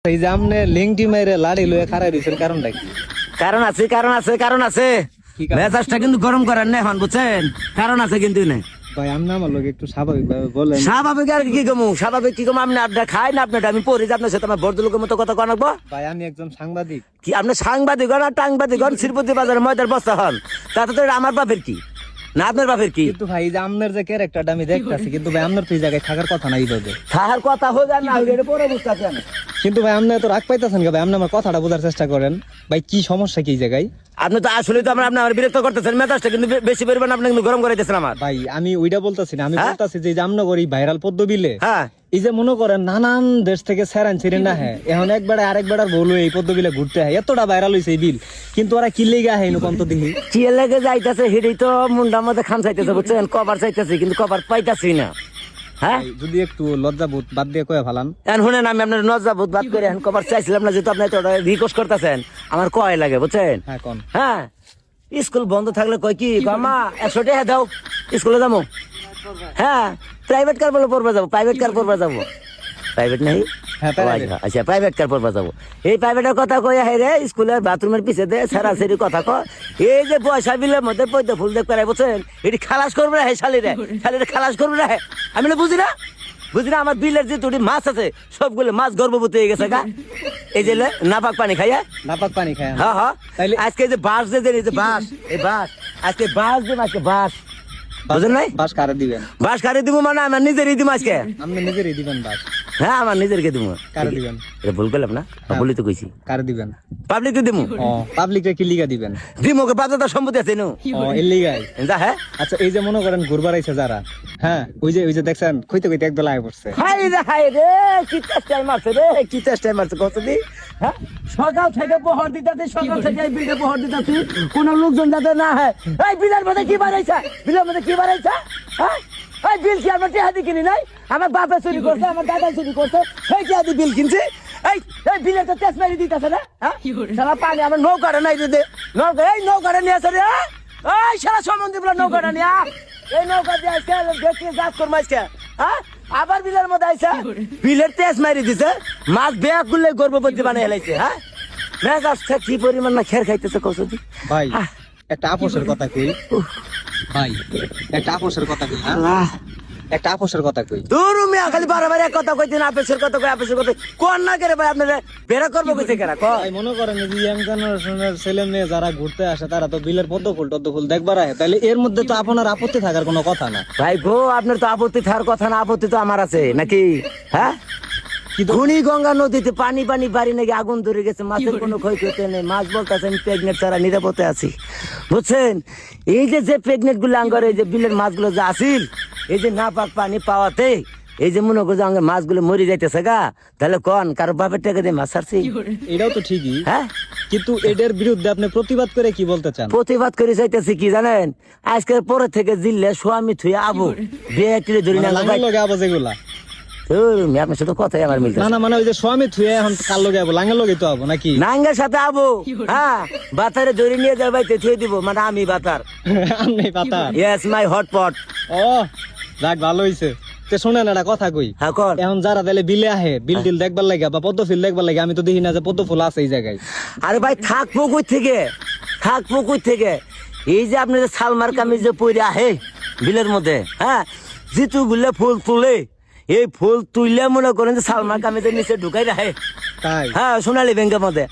এই যে আপনি লিংটি মেরে লাড়ি লয়ে খাড়াই দিয়েছেন কারণটা কি? কারণ আছে কি কারণ? মেজাজটা কিন্তু গরম করেন না এখন বুঝছেন, কারণ আছে কিন্তু না। ভাই আপনি আমার লোক একটু স্বাভাবিক ভাবে বলেন। স্বাভাবিক আর কি কমু, স্বাভাবিক কি কমু, আপনি আপনার খাই না আপনার আমি পড়ি যে আপনার সাথে আমার বড় লোকের মতো কথা কনাকবো ভাই আমি একজন সাংবাদিক। কি? আপনি সাংবাদিক হন আর টাংবাদিক হন, শ্রীপতি বাজারে ময়দার বস্তা হন, তাতে তো এটা আমার বাপের কি না আপনার বাপের কি? কিন্তু ভাই এই যে আপনার যে ক্যারেক্টারটা আমি দেখতাছি, কিন্তু ভাই আপনার তো এই জায়গায় থাকার কথা নাই ভাবে। তাহার কথা হয়ে যায় না হইলে এটা পরে বুঝতে আছেন। কিন্তু ভাই আপনি এত রাগ পাইতেছেন ভাই, আপনি আমার কথাটা বোঝার চেষ্টা করেন। ভাই কি সমস্যা কি এই জায়গায়? আপনি তো আসলে তো আমার বিরক্ত করতেছেন, মেজাজটা কিন্তু বেশি পরিমাণ আপনি কিন্তু গরম করে দিয়েছেন আমার। ভাই আমি ওইটা বলতাছি না, আমি হ্যাঁ? বলতাছি যে এই যে আমনগর এই ভাইরাল পদ্ম বিলে হ্যাঁ এই যে মনে করেন নানান দেশ থেকে সেরান ছিলেন না, হ্যাঁ এখন একবার আরেকবার বললো এই পদ্ম বিলে ঘুরতে হয়, এতটা ভাইরাল হয়েছে এই বিল, কিন্তু ওরা কি লেগে হয় কন্ত দিহি কি লেগে যাইতেছে হেডি তো মুন্ডার মধ্যে খান চাইতেছে বুঝছেন, কভার চাইতেছি কিন্তু কভার পাইতাছি না। হ্যাঁ ভাই, যদি একটু লজ্জাবোধ বাদ দিয়ে কয়ে ফালান। এখন শুনেন, আমি আপনার নজাবুত বাদ করে এখন কভার চাইছিলাম না, যেহেতু আপনি রিকোয়েস্ট করতেছেন আমার কয় লাগে বুঝছেন। হ্যাঁ কোন হ্যাঁ স্কুল বন্ধ থাকলে কয় কি মা 100 টাকা দাও স্কুলে যাবো। হ্যাঁ প্রাইভেট কার বলে পড়বে যাবো, প্রাইভেট কার পড়বে যাবো, প্রাইভেট নাই। হ্যাঁ, private। আচ্ছা প্রাইভেট কার পড়বা যাবো, এই প্রাইভেটের কথা কই হে রে স্কুলের বাথরুমের পিছে দে সেরাসেরি কথা কয়, এই যে পয়সা বিলের মধ্যে পয়সা ফুল দেখ পারে বুঝছেন, এটি খালাস করবে না হে শালিরে খালাস করবে না হে, আমি না বুঝি না আমার বিলের যে দুটি মাছ আছে সবগুলো মাছ গর্ভবতী হয়ে গেছে গা, এই যে নাপাক পানি খাইয়া। নাপাক পানি খায়। হ্যাঁ হ্যাঁ তাইলে আজকে যে বাস যে বাস, এই বাস আজকে বাস দিন, আজকে বাস বুঝেন নাই, বাস কারে দিবেন? বাস কারে দিব মানে আমার নিজেরই দিব আজকে। আপনি নিজেরই দিবেন বাস? হ্যাঁ আমার নিজেরকে দিব। কারে দিবেন? এটা ভুল করলাম না, বলি তো কইছি কারে দিবেন? পাবলিককে দিমু। ও পাবলিকরে কি লিগা দিবেন? দিমুকে বাজার সম্পত্তি আছে নো ও এর লিগাই। যা। হ্যাঁ আচ্ছা এই যে মনে করেন ঘুরবার আইছে যারা, হ্যাঁ ওই যে দেখছেন কইতে কইতে একদল আয় পড়ছে। হাই রে কি চেষ্টায় মারছে রে, কি চেষ্টায় মারছে কত দি। হ্যাঁ সকাল থেকে প্রহর দিতাছি, সকাল থেকে এই বিলে প্রহর দিতাছি, কোন লোকজন যাতে না হয়। এই বিলের মধ্যে কি বাড়াইছে, বিলের মধ্যে কি বাড়াইছে? হ্যাঁ এই বিল কি আমার টেহাদি কিনি নাই, আমার বাপে চুরি করছে, আমার দাদা চুরি করছে, এই টেহাদি বিল কিনছি। এই বিলের তো তেজ মারি দিতেছে না। হ্যাঁ সারা পানি আমার নৌকাটা নাই দিতে, নৌকা এই নৌকাটা নিয়ে আসে রে, এই সারা সম্বন্ধে বলে নৌকাটা নিয়ে এই নৌকা দিয়ে আজকে দেখি গাছ করবো আজকে। হ্যাঁ আবার বিলের মধ্যে আইসা বিলের তেজ মারি দিছে, মাছ বেয়া করলে গর্ভবতী বানিয়ে হেলাইছে। হ্যাঁ মেজাজটা কি পরিমাণ না খের খাইতেছে কৌশি ভাই একটা আপোষের কথা কই, ভাই একটা আপোষের কথা কই, হ্যাঁ একটা আপোষের কথা কই। দূর মিয়া খালি বারবার এক কথা কইতেন, আপেসের কথা কই আপেসের কথা কোন না করে ভাই আপনারা বেরা করবো কইতে কেনা ক। ভাই মনে করেন যে ইয়াং জেনারেশনের ছেলে মেয়ে যারা ঘুরতে আসে তারা তো বিলের পদ্ম ফুল দেখবার আহে, তাহলে এর মধ্যে তো আপনার আপত্তি থাকার কোনো কথা না। ভাই গো আপনার তো আপত্তি থাকার কথা না, আপত্তি তো আমার আছে নাকি। হ্যাঁ ধুনি গঙ্গা নদীতে পানি বাড়ি নাকি আগুন ধরে গেছে, মাছের কোনো ক্ষয়ক্ষতি নেই, মাছ বলতেছে আমি প্রেগনেন্ট ছাড়া নিরাপদে আছি বুঝছেন। এই যে প্রেগনেন্ট গুলো আঙ্গার এই যে বিলের মাছগুলো যে আসিল, এই যে নাপাক পানি পাওয়াতে এই যে মনে করছে আঙ্গার মাছগুলো মরে যাইতেছে গা, তাহলে কন কারো বাপের টাকা দিয়ে মাছ ছাড়ছি? এটাও তো ঠিকই, হ্যাঁ কিন্তু এদের বিরুদ্ধে আপনি প্রতিবাদ করে কি বলতে চান? প্রতিবাদ করে চাইতেছি কি জানেন, আজকের পরে থেকে জিল্লে স্বামী থুয়ে আবু বিয়ে টিরে ধরি না লাঙ্গের লগে আবো যেগুলা, আপনার সাথে কথাই আমার মিলতে না না মানে ওই যে স্বামী থুয়ে এখন কার লগে আবো, লাঙ্গের লগে তো আবো নাকি? নাঙ্গের সাথে আবু। হ্যাঁ বাতারে ধরে নিয়ে যাবে বাইতে থুয়ে দিব, মানে আমি বাতার। আপনি পাতা ইয়েস মাই হটপট। ও যাক ভালো হইছে। তে শুনেন একটা কথা কই, হ্যাঁ কর। এখন যারা তাহলে বিলে আহে বিল টিল দেখবার লাগে বা পদ্ম ফুল দেখবার লাগে, আমি তো দেখি না যে পদ্ম ফুল আছে এই জায়গায়। আরে ভাই থাকবো কই থেকে, এই যে আপনি যে সালমার কামিজ যে পরে আহে বিলের মধ্যে, হ্যাঁ জিতু গুলে ফুল তুলে, এই ফুল তুললে মনে করেন যে সালমার কামিজের নিচে ঢুকাই রাখে। তাই হ্যাঁ সোনালী ব্যাংকের মধ্যে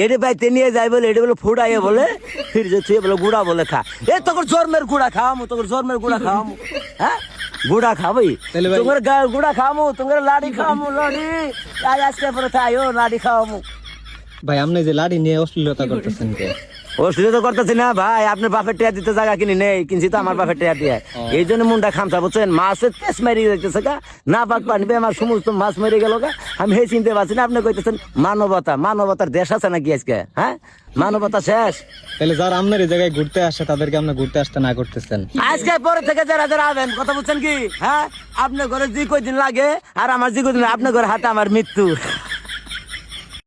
এটি বাইতে নিয়ে যাই বলে, এটি বলে ফুটাইয়ে বলে ফির যে তুই বলে গুড়া বলে খা, এ তোর জন্মের গুড়া খাওয়ামু, হ্যাঁ গুড়া খাবি তোমার গুড়া খাওয়ামু, তোমার লাড়ি খাওয়ামু, লাড়ি আজকে পরে তাইও লাড়ি খাওয়ামু। ভাই আপনি যে লাড়ি নিয়ে অশ্লীলতা করতেছেন কে? অসুবিধা করতেছি না ভাই, আপনার বাপের টেয়া দিতে জায়গা কিনি নেই, কিনছি তো আমার বাপের টেয়া দিয়ে, এই জন্য মুন্ডা খামছা বুঝছেন, মাছের তেজ মেরে যাইতেছে গা, না পাক পানি আমার সমস্ত মাছ মেরে গেল গা, আমি হে চিনতে পারছি না। আপনি কইতেছেন মানবতার দেশ আছে নাকি আজকে? হ্যাঁ মানবতা শেষ। তাহলে যারা আপনার এই জায়গায় ঘুরতে আসে তাদেরকে আপনি ঘুরতে আসতে না করতেছেন? আজকে পরে থেকে যারা আবেন কথা বুঝছেন কি, হ্যাঁ আপনার ঘরে যে কয়দিন লাগে আর আমার যে কয়দিন, আপনার ঘরে হাতে আমার মৃত্যু।